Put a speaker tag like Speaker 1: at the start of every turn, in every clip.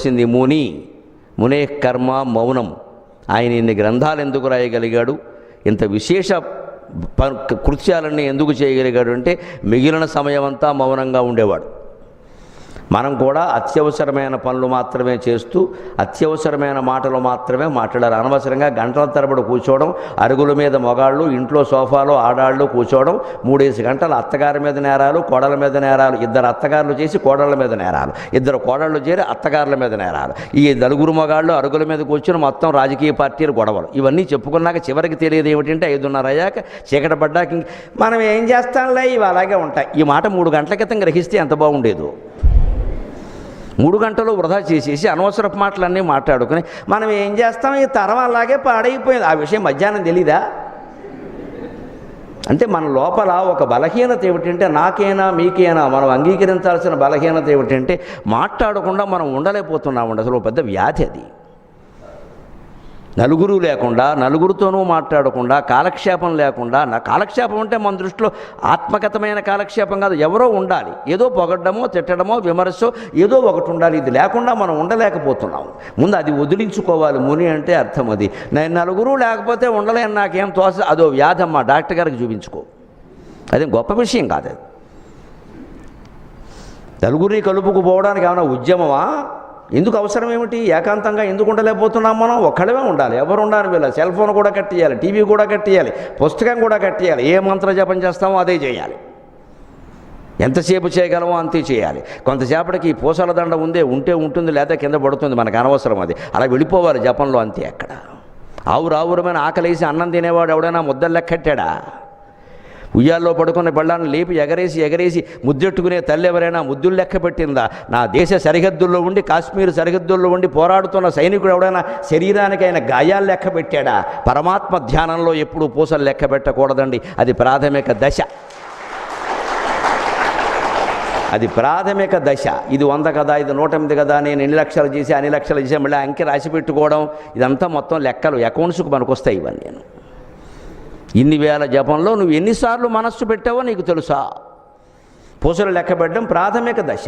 Speaker 1: వచ్చింది మునే కర్మ మౌనం. ఆయన ఇన్ని గ్రంథాలు ఎందుకు రాయగలిగాడు, ఇంత విశేష కృత్యాలన్నీ ఎందుకు చేయగలిగాడు అంటే మిగిలిన సమయం అంతా మౌనంగా ఉండేవాడు. మనం కూడా అత్యవసరమైన పనులు మాత్రమే చేస్తూ అత్యవసరమైన మాటలు మాత్రమే మాట్లాడాలి. అనవసరంగా గంటల తరబడి కూర్చోవడం, అరుగుల మీద మగాళ్ళు, ఇంట్లో సోఫాలో ఆడాళ్ళు కూర్చోవడం, 3 గంటలు అత్తగారి మీద నేరాలు, కోడల మీద నేరాలు, 2 అత్తగారులు చేసి కోడళ్ళ మీద నేరాలు, 2 కోడళ్ళు చేరి అత్తగారుల మీద నేరాలు, ఈ 4 మగాళ్ళు అరుగుల మీద కూర్చొని మొత్తం రాజకీయ పార్టీలు గొడవలు. ఇవన్నీ చెప్పుకున్నాక చివరికి తెలియదు ఏమిటంటే 5:30 అయ్యాక చీకటి పడ్డాక మనం ఏం చేస్తాంలే ఇవి అలాగే ఉంటాయి. ఈ మాట 3 గంటల క్రితం గ్రహిస్తే ఎంత బాగుండేదో. 3 గంటలు వృధా చేసేసి అనవసరపు మాటలన్నీ మాట్లాడుకుని మనం ఏం చేస్తాం, ఈ తరం అలాగే పాడైపోయింది. ఆ విషయం మధ్యాహ్నం తెలీదా? అంటే మన లోపల ఒక బలహీనత ఏమిటంటే, నాకేనా మీకేనా మనం అంగీకరించాల్సిన బలహీనత ఏమిటంటే మాట్లాడకుండా మనం ఉండలేకపోతున్నామండి. అసలు పెద్ద వ్యాధి అది. నలుగురు లేకుండా, నలుగురితోనూ మాట్లాడకుండా, కాలక్షేపం లేకుండా. కాలక్షేపం అంటే మన దృష్టిలో ఆత్మగతమైన కాలక్షేపం కాదు, ఎవరో ఉండాలి. ఏదో పొగడ్డమో తిట్టడమో విమర్శో ఏదో ఒకటి ఉండాలి. ఇది లేకుండా మనం ఉండలేకపోతున్నాం. ముందు అది వదిలించుకోవాలి. ముని అంటే అర్థం అది. నేను నలుగురు లేకపోతే ఉండలేను, నాకేం తోస, అదో వ్యాధమ్మా, డాక్టర్ గారికి చూపించుకో. అదే గొప్ప విషయం కాదు అది. నలుగురిని కలుపుకుపోవడానికి ఏమైనా ఉద్యమమా? ఎందుకు అవసరం ఏమిటి? ఏకాంతంగా ఎందుకు ఉండలేకపోతున్నాం మనం? ఒక్కడమే ఉండాలి. ఎవరు ఉండాలి? వీళ్ళ సెల్ ఫోన్ కూడా కట్టేయాలి, టీవీ కూడా కట్టేయాలి, పుస్తకం కూడా కట్టేయాలి. ఏ మంత్ర జపం చేస్తామో అదే చేయాలి. ఎంతసేపు చేయగలమో అంతే చేయాలి. కొంతసేపటికి పూసల దండ ఉంటే ఉంటుంది, లేదా కింద పడుతుంది, మనకు అనవసరం అది. అలా వెళ్ళిపోవాలి జపంలో అంతే. అక్కడ ఆవురావురమైన ఆకలేసి అన్నం తినేవాడు ఎవడైనా ముద్దలు లెక్కెట్టాడా? ఉయ్యాల్లో పడుకున్న బళ్ళాన్ని లేపి ఎగరేసి ముద్దెట్టుకునే తల్లి ఎవరైనా ముద్దులు లెక్క పెట్టిందా? నా దేశ సరిహద్దుల్లో ఉండి, కాశ్మీర్ సరిహద్దుల్లో ఉండి పోరాడుతున్న సైనికుడు ఎవడైనా శరీరానికి ఆయన గాయాలు లెక్క పెట్టాడా? పరమాత్మ ధ్యానంలో ఎప్పుడూ పూసలు లెక్క పెట్టకూడదండి. అది ప్రాథమిక దశ. అది ప్రాథమిక దశ. ఇది 100 కదా, ఇది 108 కదా, నేను ఎన్ని లక్షలు చేసి అన్ని లక్షలు చేసి మళ్ళీ అంకె రాసి పెట్టుకోవడం, ఇదంతా మొత్తం లెక్కలు, అకౌంట్స్కు పనికొస్తాయి ఇవన్నీ. నేను ఇన్ని వేల జపంలో నువ్వు ఎన్నిసార్లు మనస్సు పెట్టావో నీకు తెలుసా? పూసలు లెక్క పెట్టడం ప్రాథమిక దశ.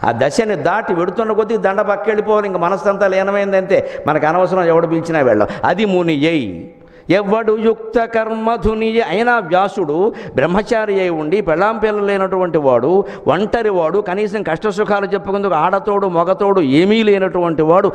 Speaker 1: ఆ దశని దాటి వెడుతున్న కొద్దీ దండ పక్కెళ్ళిపోవాలి. ఇంక మనస్సంతా లీనమైందంతే. మనకు అనవసరం, ఎవడు పిలిచినా వెళ్ళం. అది మునియై. ఎవడు యుక్త కర్మధుని అయినా వ్యాసుడు బ్రహ్మచారి అయి ఉండి పెళ్ళాం పిల్లలు లేనటువంటి వాడు, ఒంటరి వాడు, కనీసం కష్టసుఖాలు చెప్పుకుందుకు ఆడతోడు మగతోడు ఏమీ లేనటువంటి వాడు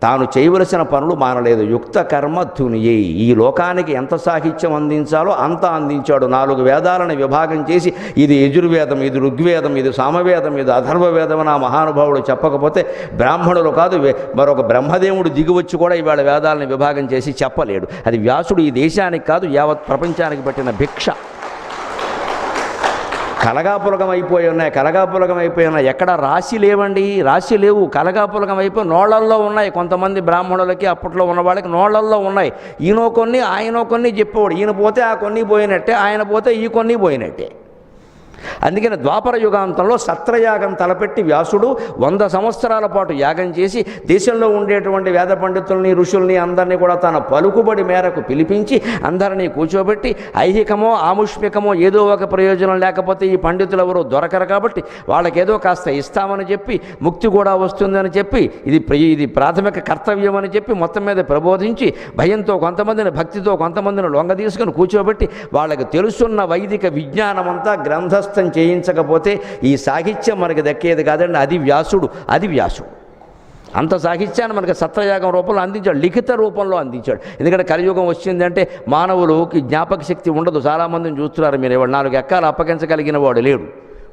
Speaker 1: తాను చేయవలసిన పనులు మానలేదు. యుక్త కర్మ ధునియై. ఈ లోకానికి ఎంత సాహిత్యం అందించాలో అంత అందించాడు. 4 వేదాలను విభాగం చేసి ఇది యజుర్వేదం, ఇది ఋగ్వేదం, ఇది సామవేదం, ఇది అథర్వవేదం అని ఆ మహానుభావుడు చెప్పకపోతే బ్రాహ్మణులు కాదు మరొక బ్రహ్మదేవుడు దిగివచ్చి కూడా ఇవాళ వేదాలను విభాగం చేసి చెప్పలేడు. అది వ్యాసుడు ఈ దేశానికి కాదు యావత్ ప్రపంచానికి పెట్టిన భిక్ష. కలగాపులగం అయిపోయి ఉన్నాయి. ఎక్కడ రాశి లేవండి, రాశి లేవు, కలగాపులగం అయిపోయి నోళ్లల్లో ఉన్నాయి. కొంతమంది బ్రాహ్మణులకి అప్పట్లో ఉన్న వాళ్ళకి నోళ్లల్లో ఉన్నాయి. ఈయనో కొన్ని ఆయనో కొన్ని చెప్పేవాడు. ఈయన పోతే ఆ కొన్ని పోయినట్టే, ఆయన పోతే ఈ కొన్ని పోయినట్టే. అందుకని ద్వాపర యుగాంతంలో సత్రయాగం తలపెట్టి వ్యాసుడు 100 సంవత్సరాల పాటు యాగం చేసి దేశంలో ఉండేటువంటి వేద పండితుల్ని, ఋషుల్ని అందరినీ కూడా తన పలుకుబడి మేరకు పిలిపించి అందరినీ కూర్చోబెట్టి ఐహికమో ఆముష్మికమో ఏదో ఒక ప్రయోజనం లేకపోతే ఈ పండితులు ఎవరో దొరకరు కాబట్టి వాళ్ళకేదో కాస్త ఇస్తామని చెప్పి, ముక్తి కూడా వస్తుందని చెప్పి, ఇది ప్రాథమిక కర్తవ్యం అని చెప్పి మొత్తం మీద ప్రబోధించి భయంతో కొంతమందిని, భక్తితో కొంతమందిని లొంగ తీసుకుని కూర్చోబెట్టి వాళ్ళకి తెలుసున్న వైదిక విజ్ఞానమంతా గ్రంథస్థ చేయించకపోతే ఈ సాహిత్యం మనకి దక్కేది కాదండి. అది వ్యాసుడు. అంత సాహిత్యాన్ని మనకు సత్రయాగం రూపంలో అందించాడు, లిఖిత రూపంలో అందించాడు. ఎందుకంటే కలియుగం వచ్చిందంటే మానవులకి జ్ఞాపక శక్తి ఉండదు. చాలామందిని చూస్తున్నారు మీరు. 4 ఎక్కాలు అప్పగించగలిగిన వాడు లేడు.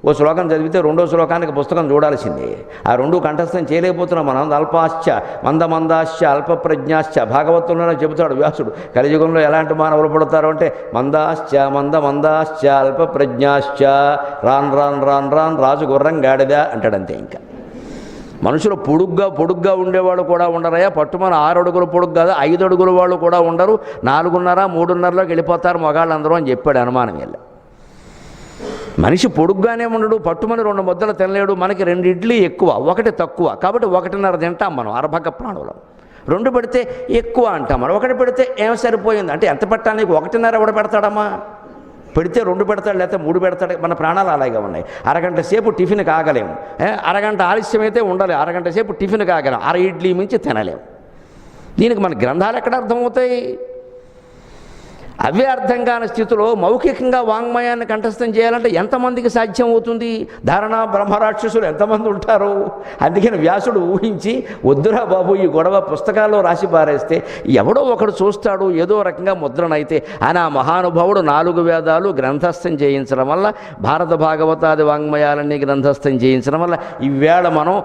Speaker 1: ఓ శ్లోకం చదివితే 2వ శ్లోకానికి పుస్తకం చూడాల్సిందే. ఆ 2 కంఠస్థం చేయలేకపోతున్నాం మనం. అల్పాశ్చ మందమందాశ్చ అల్పప్రజ్ఞాశ్చ భాగవతంలోనే చెబుతాడు వ్యాసుడు. కలియుగంలో ఎలాంటి మానవులు పడతారు అంటే మందాశ్చ మందమందాశ్చ అల్పప్రజ్ఞాశ్చ రాన్ రాజు గుర్రం గాడిద అంటాడంతే. ఇంకా మనుషులు పొడుగ్గా ఉండేవాళ్ళు కూడా ఉండరయ్యా. పట్టుమని 6 అడుగుల పొడుగు కాదు, 5 అడుగుల వాళ్ళు కూడా ఉండరు. 4:30, 3:30లోకి వెళ్ళిపోతారు మగాళ్ళందరూ అని చెప్పాడు. అనుమానం వెళ్ళి మనిషి పొడుగ్గానే ఉండడు, పట్టుమని 2 ముద్దలు తినలేడు. మనకి 2 ఇడ్లీ ఎక్కువ, 1 తక్కువ. కాబట్టి 1:30 తింటాం మనం. అర్భక ప్రాణులం. 2 పెడితే ఎక్కువ అంటాం మనం. 1 పెడితే ఏం సరిపోయింది అంటే ఎంత పెట్టాలి? 1:30 ఎవడ పెడతాడమ్మా? పెడితే 2 పెడతాడు, లేకపోతే 3 పెడతాడు. మన ప్రాణాలు అలాగే ఉన్నాయి. అరగంట సేపు టిఫిన్ కాగలేము, అరగంట ఆలస్యమైతే ఉండలేము, అరగంట సేపు టిఫిన్ కాగలేము, 6 ఇడ్లీ మించి తినలేము. దీనికి మన గ్రంథాలు ఎక్కడ అర్థమవుతాయి? అవే అర్థం కాని స్థితిలో మౌఖికంగా వాంగ్మయాన్ని కంఠస్థం చేయాలంటే ఎంతమందికి సాధ్యం అవుతుంది? ధారణ బ్రహ్మరాక్షసులు ఎంతమంది ఉంటారు? అందుకని వ్యాసుడు ఊహించి, వద్దురా బాబు ఈ గొడవ పుస్తకాల్లో రాసి పారేస్తే ఎవడో ఒకడు చూస్తాడు, ఏదో రకంగా ముద్రణ అయితే అని ఆ మహానుభావుడు 4 వేదాలు గ్రంథస్థం చేయించడం వల్ల, భారత భాగవతాది వాంగ్మయాలన్నీ గ్రంథస్థం చేయించడం వల్ల ఈవేళ మనం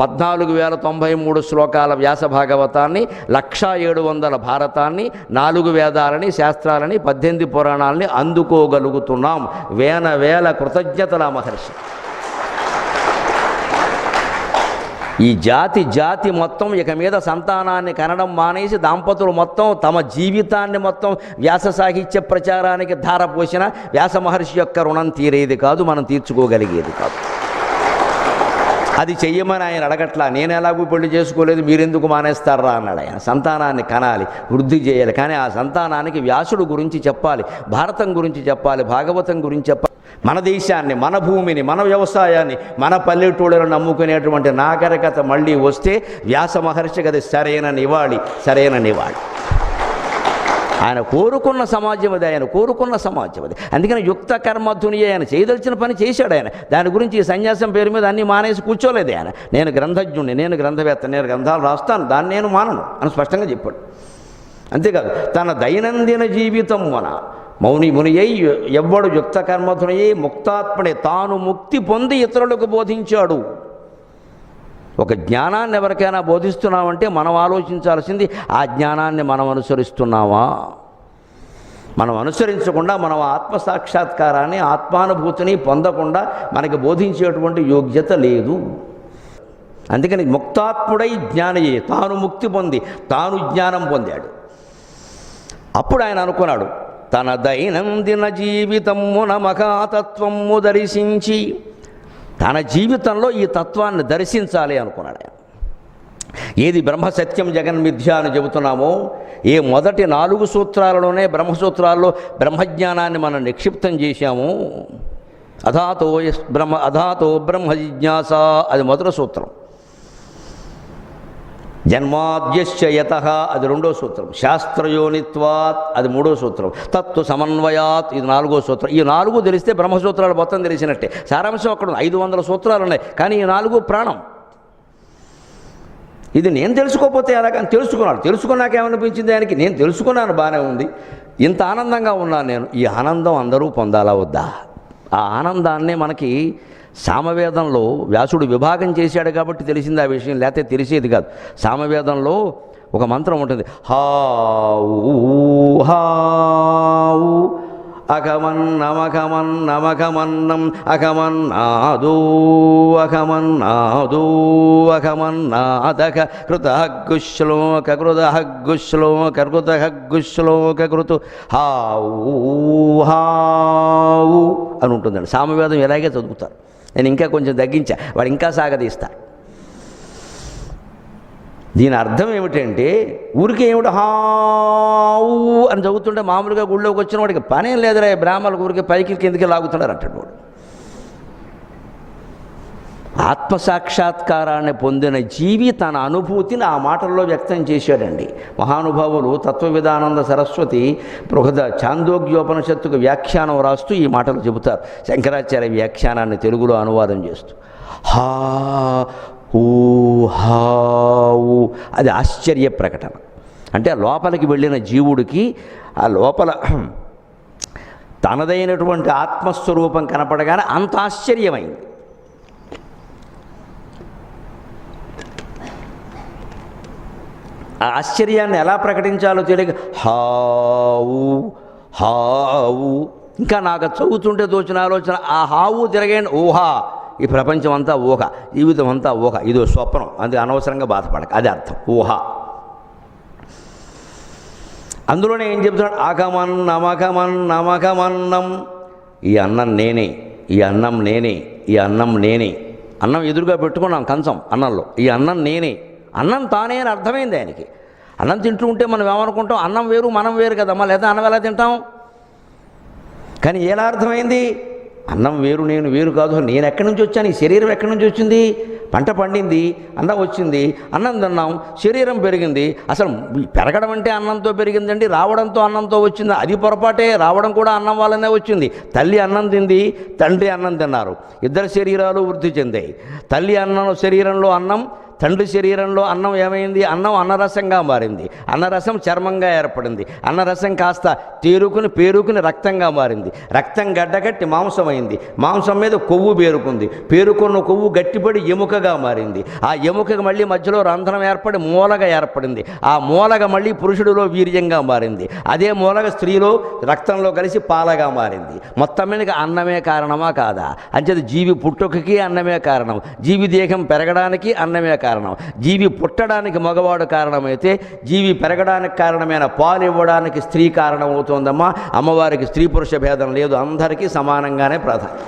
Speaker 1: 14,093 శ్లోకాల వ్యాస భాగవతాన్ని, 1,700 భారతాన్ని, 4 వేదాలని, శాస్త్రాలని, 18 పురాణాలని అందుకోగలుగుతున్నాం. వేల కృతజ్ఞతల మహర్షి. ఈ జాతి మొత్తం ఇక మీద సంతానాన్ని కనడం మానేసి దాంపతులు మొత్తం తమ జీవితాన్ని మొత్తం వ్యాస సాహిత్య ప్రచారానికి ధారపోసిన వ్యాస మహర్షి యొక్క రుణం తీరేది కాదు, మనం తీర్చుకోగలిగేది కాదు. అది చెయ్యమని ఆయన అడగట్లా. నేను ఎలాగూ పెళ్లి చేసుకోలేదు, మీరెందుకు మానేస్తారా అన్నాడు ఆయన. సంతానాన్ని కనాలి, వృద్ధి చేయాలి. కానీ ఆ సంతానానికి వ్యాసుడు గురించి చెప్పాలి, భారతం గురించి చెప్పాలి, భాగవతం గురించి చెప్పాలి. మన దేశాన్ని, మన భూమిని, మన వ్యవసాయాన్ని, మన పల్లెటూళ్ళను నమ్ముకునేటువంటి నాగరికత మళ్ళీ వస్తే వ్యాస మహర్షికి అది సరైన నివాళి. ఆయన కోరుకున్న సమాజం అది, ఆయన కోరుకున్న సమాజం అది. అందుకని యుక్త కర్మధుని ఆయన చేయదలిచిన పని చేశాడు ఆయన. దాని గురించి ఈ సన్యాసం పేరు మీద అన్నీ మానేసి కూర్చోలేదు ఆయన. నేను గ్రంథజ్ఞుణ్ణి, నేను గ్రంథవేత్త, నేను గ్రంథాలు రాస్తాను, దాన్ని నేను మానను అని స్పష్టంగా చెప్పాడు. అంతేకాదు, తన దైనందిన జీవితం ముని అయి ఎవ్వడు యుక్త కర్మధునయ్యి ముక్తాత్మడే తాను ముక్తి పొంది ఇతరులకు బోధించాడు. ఒక జ్ఞానాన్ని ఎవరికైనా బోధిస్తున్నామంటే మనం ఆలోచించాల్సింది, ఆ జ్ఞానాన్ని మనం అనుసరిస్తున్నామా? మనం అనుసరించకుండా, మనం ఆత్మసాక్షాత్కారాన్ని, ఆత్మానుభూతిని పొందకుండా మనకి బోధించేటువంటి యోగ్యత లేదు. అందుకని ముక్తాత్ముడై జ్ఞానయే, తాను ముక్తి పొంది తాను జ్ఞానం పొందాడు. అప్పుడు ఆయన అనుకున్నాడు, తన దైనందిన జీవితమున మహాతత్వము దర్శించి తన జీవితంలో ఈ తత్వాన్ని దర్శించాలి అనుకున్నాడు ఆయన. ఏది బ్రహ్మసత్యం జగన్మిథ్య అని చెబుతున్నామో, ఏ మొదటి 4 సూత్రాలలోనే బ్రహ్మసూత్రాల్లో బ్రహ్మజ్ఞానాన్ని మనం నిక్షిప్తం చేశాము. అధాతో బ్రహ్మ జిజ్ఞాస, అది మొదటి సూత్రం. జన్మాద్యశ్చ యతః, అది 2వ సూత్రం. శాస్త్రయోనిత్వాత్, అది 3వ సూత్రం. తత్వ సమన్వయాత్, ఇది 4వ సూత్రం. ఈ 4 తెలిస్తే బ్రహ్మసూత్రాలు మొత్తం తెలిసినట్టే. సారాంశం అక్కడ 500 సూత్రాలు ఉన్నాయి, కానీ ఈ 4 ప్రాణం. ఇది నేను తెలుసుకోకపోతే ఎలాగని తెలుసుకున్నాడు. తెలుసుకున్నాక ఏమనిపించింది ఆయనకి? నేను తెలుసుకున్నాను, బాగానే ఉంది, ఇంత ఆనందంగా ఉన్నాను నేను. ఈ ఆనందం అందరూ పొందాలా వద్దా? ఆ ఆనందాన్నే మనకి సామవేదంలో వ్యాసుడు విభాగం చేశాడు కాబట్టి తెలిసింది ఆ విషయం, లేకపోతే తెలిసేది కాదు. సామవేదంలో ఒక మంత్రం ఉంటుంది, హావు హావు అఖమన్నమఖమన్నమఖమన్నం అఖమన్నాదో అఖమన్నాదో అఖమన్నాదఖ కృతహగ్గుశ్లోక కృతహగ్గుశ్లోక కృతహగ్గుశ్లోక కృతు హావు హావు అని ఉంటుందండి. సామవేదం ఇలాగే చదువుతారు. నేను ఇంకా కొంచెం తగ్గించా, వాడు ఇంకా సాగదీస్తారు. దీని అర్థం ఏమిటంటే, ఊరికే ఏమిటి హావు అని చదువుతుంటే మామూలుగా గుళ్ళోకి వచ్చిన వాడికి పనేం లేదురా, బ్రాహ్మణులకు ఊరికే పైకి కిందకి లాగుతున్నారు అంటాడు వాడు. ఆత్మసాక్షాత్కారాన్ని పొందిన జీవి తన అనుభూతిని ఆ మాటల్లో వ్యక్తం చేశాడండి. మహానుభావులు తత్వవిధానంద సరస్వతి బృహద ఛాందోగ్యోపనిషత్తుకు వ్యాఖ్యానం రాస్తూ ఈ మాటలు చెబుతారు. శంకరాచార్య వ్యాఖ్యానాన్ని తెలుగులో అనువాదం చేస్తూ, హా ఊ హావు, అది ఆశ్చర్య ప్రకటన. అంటే లోపలికి వెళ్ళిన జీవుడికి ఆ లోపల తనదైనటువంటి ఆత్మస్వరూపం కనపడగానే అంత ఆశ్చర్యమైంది. ఆ ఆశ్చర్యాన్ని ఎలా ప్రకటించాలో తెలియక హావు హావు. ఇంకా నాకు చదువుతుంటే తోచిన ఆలోచన, ఆ హావు తిరగండి ఊహా, ఈ ప్రపంచం అంతా ఊహ, జీవితం అంతా ఊహ, ఇదో స్వప్నం, అది అనవసరంగా బాధపడక, అది అర్థం ఊహ. అందులోనే ఏం చెప్తున్నాడు, అఘమన్నమఘమన్నమఘమన్నం, ఈ అన్నం నేనే, ఈ అన్నం నేనే, ఈ అన్నం నేనే. అన్నం ఎదురుగా పెట్టుకున్నాం కంచం, అన్నంలో ఈ అన్నం నేనే, అన్నం తానే అని అర్థమైంది ఆయనకి. అన్నం తింటూ ఉంటే మనం ఏమనుకుంటాం, అన్నం వేరు మనం వేరు కదమ్మా, లేదా అన్నం ఎలా తింటాం? కానీ ఎలా అర్థమైంది? అన్నం వేరు నేను వేరు కాదు, నేను ఎక్కడి నుంచి వచ్చాను, ఈ శరీరం ఎక్కడి నుంచి వచ్చింది? పంట పండింది, అన్నం వచ్చింది, అన్నం తిన్నాం, శరీరం పెరిగింది. అసలు పెరగడం అంటే అన్నంతో పెరిగిందండి, రావడంతో అన్నంతో వచ్చింది. అది పొరపాటే, రావడం కూడా అన్నం వల్లనే వచ్చింది. తల్లి అన్నం తింది, తండ్రి అన్నం తిన్నారు, ఇద్దరు శరీరాలు వృద్ధి చెందాయి. తల్లి అన్నం శరీరంలో అన్నం, తండ్రి శరీరంలో అన్నం ఏమైంది? అన్నం అన్నరసంగా మారింది, అన్నరసం చర్మంగా ఏర్పడింది, అన్నరసం కాస్త పేరుకుని రక్తంగా మారింది, రక్తం గడ్డగట్టి మాంసమైంది, మాంసం మీద కొవ్వు పేరుకున్న కొవ్వు గట్టిపడి ఎముకగా మారింది, ఆ ఎముకగా మళ్ళీ మధ్యలో రంధ్రం ఏర్పడి మూలగా ఏర్పడింది, ఆ మూలగ మళ్ళీ పురుషుడిలో వీర్యంగా మారింది, అదే మూలగ స్త్రీలో రక్తంలో కలిసి పాలగా మారింది. మొత్తం మీద అన్నమే కారణమా కాదా? అంచేది జీవి పుట్టుకకి అన్నమే కారణం, జీవి దేహం పెరగడానికి అన్నమే కారణం. జీవి పుట్టడానికి మగవాడు కారణమైతే జీవి పెరగడానికి కారణమైన పాలు ఇవ్వడానికి స్త్రీ కారణమవుతోందమ్మా. అమ్మవారికి స్త్రీ పురుష భేదం లేదు, అందరికీ సమానంగానే ప్రాధాన్యం.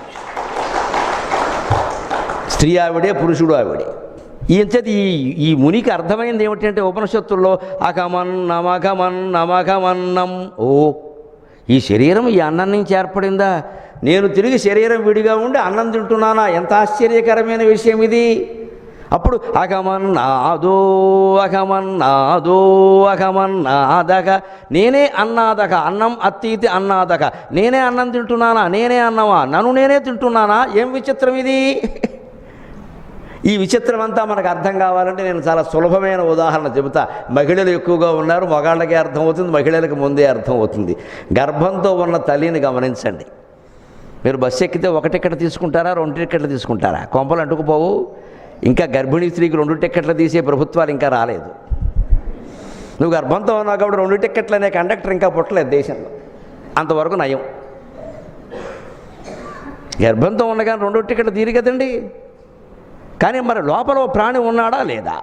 Speaker 1: స్త్రీ ఆవిడే, పురుషుడు ఆవిడే. ఇంతది ఈ మునికి అర్థమైంది ఏమిటంటే ఉపనిషత్తుల్లో అకమన్నమకమన్నమకమన్నం. ఓ, ఈ శరీరం ఈ అన్నం నుంచి ఏర్పడిందా? నేను తిరిగి శరీరం విడిగా ఉండి అన్నం తింటున్నానా? ఎంత ఆశ్చర్యకరమైన విషయం ఇది. అప్పుడు అగమన్నాదో అగమన్నాదక, నేనే అన్నాదక, అన్నం అత్తీతి అన్నాదక, నేనే అన్నం తింటున్నానా? నేనే అన్నమా? నన్ను నేనే తింటున్నానా? ఏం విచిత్రం ఇది! ఈ విచిత్రం అంతా మనకు అర్థం కావాలంటే నేను చాలా సులభమైన ఉదాహరణ చెబుతా. మహిళలు ఎక్కువగా ఉన్నారు, మగాళ్ళకి అర్థమవుతుంది, మహిళలకు ముందే అర్థమవుతుంది. గర్భంతో ఉన్న తల్లిని గమనించండి. మీరు బస్సు ఎక్కితే 1 టికెట్ తీసుకుంటారా, 2 టికెట్లు తీసుకుంటారా? కొంపలు అంటుకుపోవు. ఇంకా గర్భిణీ స్త్రీకి 2 టికెట్లు తీసే ప్రభుత్వాలు ఇంకా రాలేదు. నువ్వు గర్భంతో ఉన్నావు కాబట్టి 2 టికెట్లు అనే కండక్టర్ ఇంకా పుట్టలేదు దేశంలో, అంతవరకు నయం. గర్భంతో ఉండగానే 2 టికెట్లు తీరు కదండి. కానీ మరి లోపల ప్రాణి ఉన్నాడా లేదా?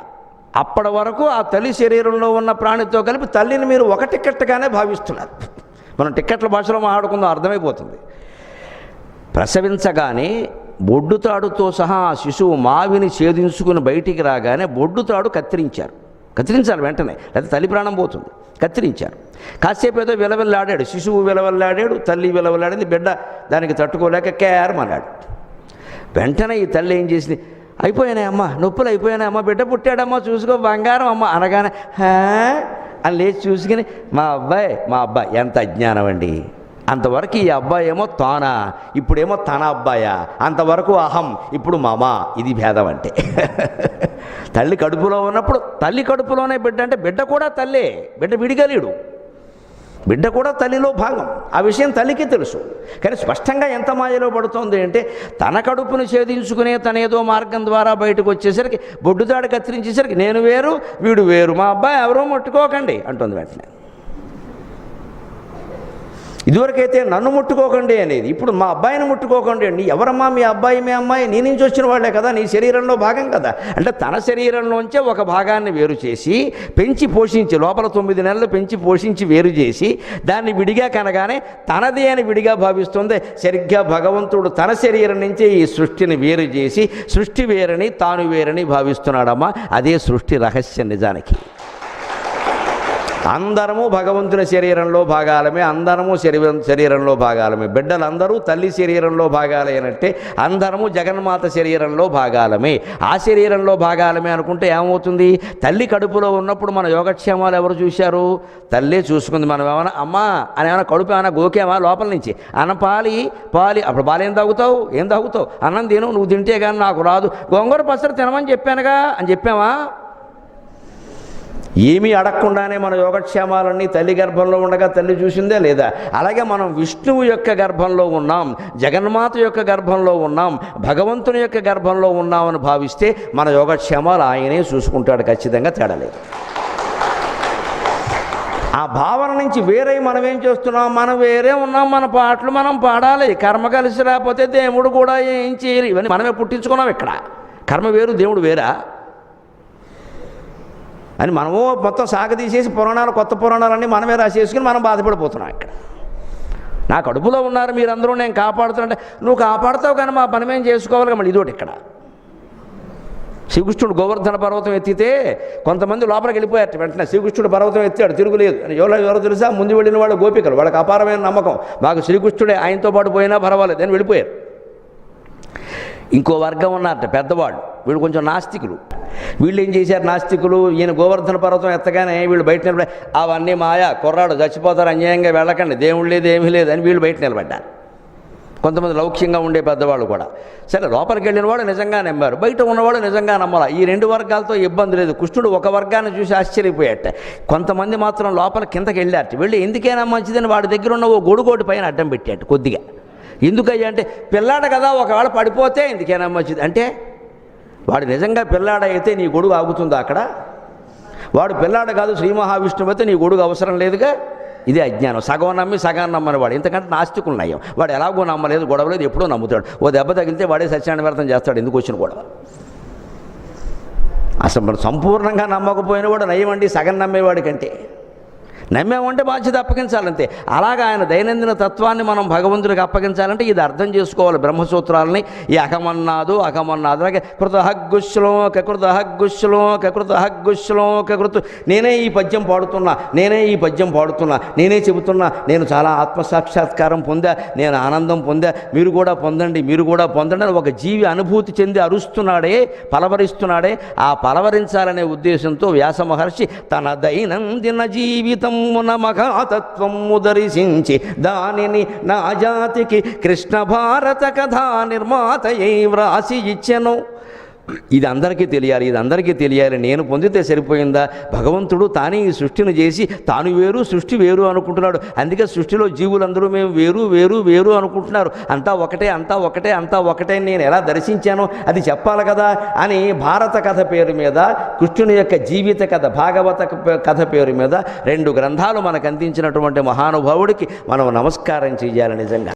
Speaker 1: అప్పటి వరకు ఆ తల్లి శరీరంలో ఉన్న ప్రాణితో కలిపి తల్లిని మీరు 1 టికెట్గానే భావిస్తున్నారు. మనం టికెట్ల భాషలో మాట్లాడుకుందాం, అర్థమైపోతుంది. ప్రసవించగానే బొడ్డుతాడుతో సహా ఆ శిశువు మావిని ఛేదించుకుని బయటికి రాగానే బొడ్డుతాడు కత్తిరించాలి వెంటనే, లేకపోతే తల్లి ప్రాణం పోతుంది. కత్తిరించారు. కాసేపు ఏదో విలవెల్లాడాడు, శిశువు విలవెల్లాడాడు, తల్లి విలవెల్లాడింది. బిడ్డ దానికి తట్టుకోలేక కేరమన్నాడు. వెంటనే ఈ తల్లి ఏం చేసింది? అయిపోయానే అమ్మ, నొప్పులు అయిపోయానే అమ్మ, బిడ్డ పుట్టాడమ్మా, చూసుకో బంగారం అమ్మ అనగానే అని లేచి చూసుకుని మా అబ్బాయి ఎంత అజ్ఞానం అండి. అంతవరకు ఈ అబ్బాయి ఏమో తానా, ఇప్పుడేమో తన అబ్బాయా, అంతవరకు అహం, ఇప్పుడు మామా. ఇది భేదం అంటే. తల్లి కడుపులో ఉన్నప్పుడు తల్లి కడుపులోనే బిడ్డ అంటే బిడ్డ కూడా తల్లే, బిడ్డ విడిగలేడు, బిడ్డ కూడా తల్లిలో భాగం. ఆ విషయం తల్లికి తెలుసు. కానీ స్పష్టంగా ఎంత మాయలో పడుతోంది అంటే తన కడుపును ఛేదించుకునే తనేదో మార్గం ద్వారా బయటకు వచ్చేసరికి, బొడ్డుదాడు కత్తిరించేసరికి నేను వేరు వీడు వేరు, మా అబ్బాయి ఎవరో ముట్టుకోకండి అంటుంది వెంటనే. ఇదివరకైతే నన్ను ముట్టుకోకండి అనేది, ఇప్పుడు మా అబ్బాయిని ముట్టుకోకండి అండి. ఎవరమ్మా మీ అబ్బాయి మీ అమ్మాయి? నీ నుంచి వచ్చిన వాళ్ళే కదా, నీ శరీరంలో భాగం కదా. అంటే తన శరీరంలోంచే ఒక భాగాన్ని వేరు చేసి పెంచి పోషించి, లోపల 9 నెలలు పెంచి పోషించి వేరు చేసి దాన్ని విడిగా కనగానే తనది అని విడిగా భావిస్తుంది. సరిగ్గా భగవంతుడు తన శరీరం నుంచే ఈ సృష్టిని వేరు చేసి సృష్టి వేరని తాను వేరని భావిస్తున్నాడమ్మా. అదే సృష్టి రహస్యం నిజానికి. అందరము భగవంతుని శరీరంలో భాగాలమే, అందరము శరీరంలో భాగాలమే. బిడ్డలందరూ తల్లి శరీరంలో భాగాలైనట్టే అందరము జగన్మాత శరీరంలో భాగాలమే. ఆ శరీరంలో భాగాలమే అనుకుంటే ఏమవుతుంది? తల్లి కడుపులో ఉన్నప్పుడు మన యోగక్షేమాలు ఎవరు చూశారు? తల్లే చూసుకుంది. మనం ఏమైనా అమ్మా అని ఏమైనా కడుపు ఏమైనా గోకేమా లోపల నుంచి? అన్నం పాలి అప్పుడు పాలు ఏం తాగుతావు? అన్నం తిను, నువ్వు తింటే కానీ నాకు రాదు. గోంగూర పచ్చడి తినమని చెప్పానుగా అని చెప్పామా? ఏమీ అడగకుండానే మన యోగక్షేమాలన్నీ తల్లి గర్భంలో ఉండగా తల్లి చూసిందే లేదా? అలాగే మనం విష్ణువు యొక్క గర్భంలో ఉన్నాం, జగన్మాత యొక్క గర్భంలో ఉన్నాం, భగవంతుని యొక్క గర్భంలో ఉన్నామని భావిస్తే మన యోగక్షేమాలు ఆయనే చూసుకుంటాడు, ఖచ్చితంగా తేడలేదు. ఆ భావన నుంచి వేరే మనం ఏం చేస్తున్నాం? మనం వేరే ఉన్నాం, మన పాటలు మనం పాడాలి, కర్మ కలిసి రాకపోతే దేవుడు కూడా ఏం చేయరు. ఇవన్నీ మనమే పుట్టించుకున్నాం. ఇక్కడ కర్మ వేరు, దేవుడు వేరా అని మనము మొత్తం సాగదీసేసి పురాణాలు, కొత్త పురాణాలన్నీ మనమే రాసేసుకుని మనం బాధపడిపోతున్నాం. ఇక్కడ నా కడుపులో ఉన్నారు మీరందరూ, నేను కాపాడుతున్నా. నువ్వు కాపాడుతావు కానీ మా పని మేము చేసుకోవాలి. మళ్ళీ ఇదోటి ఇక్కడ శ్రీకృష్ణుడు గోవర్ధన పర్వతం ఎత్తితే కొంతమంది లోపలికి వెళ్ళిపోయారు. వెంటనే శ్రీకృష్ణుడు పర్వతం ఎత్తాడు, తిరుగులేదు అని. ఎవరో తెలుసా? ముందు వెళ్ళిన వాళ్ళు గోపికలు, వాళ్ళకి అపారమైన నమ్మకం, మాకు శ్రీకృష్ణుడే ఆయనతో పాటు పోయినా పర్వాలేదు అని వెళ్ళిపోయారు. ఇంకో వర్గం ఉన్నారట పెద్దవాళ్ళు, వీళ్ళు కొంచెం నాస్తికులు. వీళ్ళు ఏం చేశారు నాస్తికులు, ఈయన గోవర్ధన పర్వతం ఎత్తగానే వీళ్ళు బయట నిలబడి అవన్నీ మాయా, కుర్రాడు చచ్చిపోతారు, అన్యాయంగా వెళ్ళకండి, దేవుడు లేదు ఏమీ లేదు అని వీళ్ళు బయట నిలబడ్డారు. కొంతమంది లౌక్యంగా ఉండే పెద్దవాళ్ళు కూడా. సరే, లోపలికి వెళ్ళిన వాళ్ళు నిజంగా నమ్మారు, బయట ఉన్నవాళ్ళు నిజంగా నమ్మాల. ఈ రెండు వర్గాలతో ఇబ్బంది లేదు. కృష్ణుడు ఒక వర్గాన్ని చూసి ఆశ్చర్యపోయాట. కొంతమంది మాత్రం లోపల కిందకి వెళ్ళారట. వెళ్ళి ఎందుకైనా మంచిదని వాడి దగ్గర ఉన్న ఓ గొడుగోటి పైన అడ్డం పెట్టాట కొద్దిగా. ఎందుకయ్యా అంటే, పిల్లాడ కదా, ఒకవేళ పడిపోతే ఎందుకైనా మంచిది అంటే, వాడు నిజంగా పిల్లాడ అయితే నీ గొడుగు ఆగుతుందా అక్కడ? వాడు పిల్లాడ కాదు, శ్రీ మహావిష్ణువు అయితే నీ గొడుగు అవసరం లేదుగా. ఇదే అజ్ఞానం. సగం నమ్మి సగం నమ్మని వాడు, ఇంతకంటే నాస్తికులు నయం. వాడు ఎలాగో నమ్మలేదు, గొడవలేదు, ఎప్పుడూ నమ్ముతాడు. ఓ దెబ్బ తగిలితే వాడే సత్యనారాయణ వ్రతం చేస్తాడు, ఎందుకు వచ్చిన గొడవ. అసలు మనం సంపూర్ణంగా నమ్మకపోయిన వాడు నయం అండి, సగం నమ్మేవాడి కంటే. నమ్మేమంటే బాధ్యత అప్పగించాలంతే. అలాగా ఆయన దైనందిన తత్వాన్ని మనం భగవంతుడికి అప్పగించాలంటే ఇది అర్థం చేసుకోవాలి. బ్రహ్మసూత్రాలని ఈ అహమన్నాదు అలాగే కృతహగ్గుశ్లోక కృతు. నేనే ఈ పద్యం పాడుతున్నా, నేనే చెబుతున్నా, నేను చాలా ఆత్మసాక్షాత్కారం పొందా, నేను ఆనందం పొందా, మీరు కూడా పొందండి అని ఒక జీవి అనుభూతి చెంది అరుస్తున్నాడే, పలవరిస్తున్నాడే. ఆ పలవరించాలనే ఉద్దేశంతో వ్యాస మహర్షి తన దైనందిన జీవితం మహాతత్వము దర్శించి దానిని నా జాతికి కృష్ణ భారత కథా నిర్మాతయై వ్రాసి ఇచ్చెను. ఇది అందరికీ తెలియాలి. నేను పొందితే సరిపోయిందా? భగవంతుడు తానే ఈ సృష్టిని చేసి తాను వేరు, సృష్టి వేరు అనుకుంటున్నాడు. అందుకే సృష్టిలో జీవులందరూ మేము వేరు అనుకుంటున్నారు. అంతా ఒకటే నేను ఎలా దర్శించానో అది చెప్పాలి కదా అని భారత కథ పేరు మీద, కృష్ణుని యొక్క జీవిత కథ, భాగవత కథ పేరు మీద 2 గ్రంథాలు మనకు అందించినటువంటి మహానుభావుడికి మనం నమస్కారం చేయాలి నిజంగా.